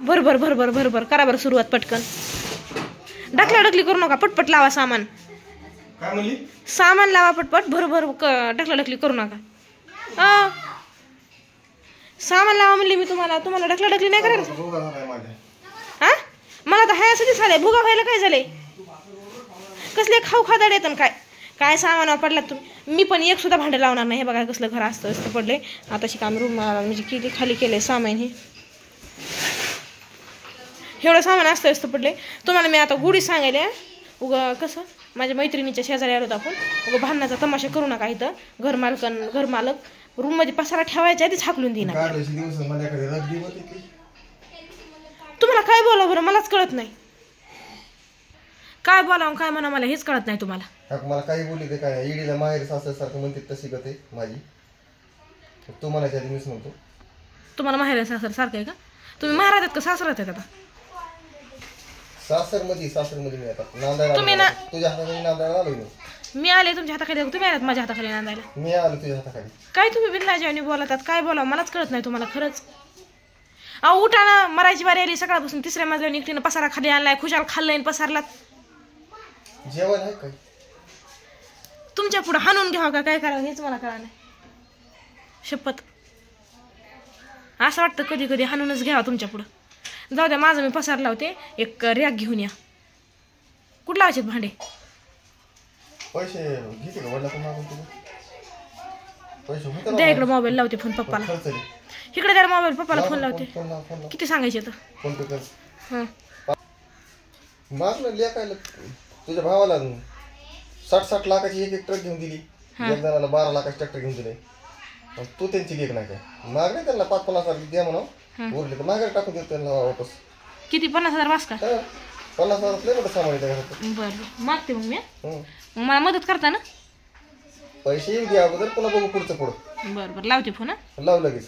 भरभर भरभर भरभर करा बरं सुरुवात पटकन. ढकलाढकली करू नका, पटपट लावा सामान. काय म्हणली? सामान लावा पटपट, भरभर ढकलाढकली करू नका. सामान लावा म्हणली मी तुम्हाला. तुम्हाला ढकलाढकली नाही करायला. हा मला तर हाय असं दिसायलंय. भुगा व्हायला काय झालंय? कसले खाऊ खादाड येतं काय काय सामान पडलात तुम्ही. मी पण एक सुद्धा भांडं लावणार नाही. हे बघा कसलं घर असतं असतं पडले. आताशी काम रूम म्हणजे किती खाली केलंय सामान. हे एवढं सामान असतं असतं पडले. तुम्हाला मी आता गुढी सांगायला उगं कसं माझ्या मैत्रिणीच्या शेजारी आलो आपण. उगं भांडणाचा तमाशा करू नका. इथं घरमालक रूम मध्ये पसारा ठेवायच्या आधीच हाकलून देणार. तुम्हाला काय बोला बरं मलाच कळत नाही. काय बोलावं काय म्हणा मला हेच कळत नाही तुम्हाला. मला काही बोलली ते काय ईडीला माहेर सासऱ्यासारखं म्हणते तशी गते माझी. तू म्हणायच्या आधी मीच म्हणतो. तुम्हाला माहेर सासर सारखं आहे का? तुम्ही माहेरात आहेत का सासरात आहेत आता? सासर मध्ये मी आता नांदायला. तुम्ही ना तुझ्या हाताखाली नांदायला आलो मी आले तुमच्या हाताखाली. तुम्ही आलात माझ्या हाताखाली नांदायला. मी आलो तुझ्या हाताखाली. काय तुम्ही बिनलाजावणी बोलतात. काय बोलावं मलाच कळत नाही तुम्हाला खरंच. अहो उठा ना, मरायची बारी आली. सकाळपासून तिसऱ्या मजल्यावर एकटीनं पसारा खाली आणलाय. खुशाल खाल्लंय पसारला. जेवण आहे काय? तुमच्या पुढे हाणून घ्यावं का काय करावं हेच मला कळा नाही. शपथ असं वाटतं कधी कधी हाणूनच घ्यावं तुमच्या पुढं. जाऊ द्या माझं मी पसार लावते. एक रॅक घेऊन या. कुठं लावायचे भांडे? पैसे घेते का वडिला मागून तुझे? पैसे होते द्या इकडे मोबाईल लावते फोन पप्पाला. इकडे द्या मोबाईल पप्पाला फोन लावते. किती सांगायचे तर? फोन पे कर. हां माग ना लेखायला तुझ्या भावाला 60 लाखाची एक ट्रक घेऊन दिली. एक जणाला 12 लाखाची ट्रॅक्टर घेऊन दिले. तू त्यांची लेख नाही काय माग नाही त्यांना 50,000 द्या म्हणा. उरले तर मागे टाकून देतो त्यांना वापस. किती 50,000 वास का? 50,000 लय मोठं सामान येतं. बरं मागते मग मी. मला मदत करता ना? पैसे येऊ द्या अगोदर पुन्हा बघू पुढचं पुढं. बरं लावते फोन. लाव लगेच.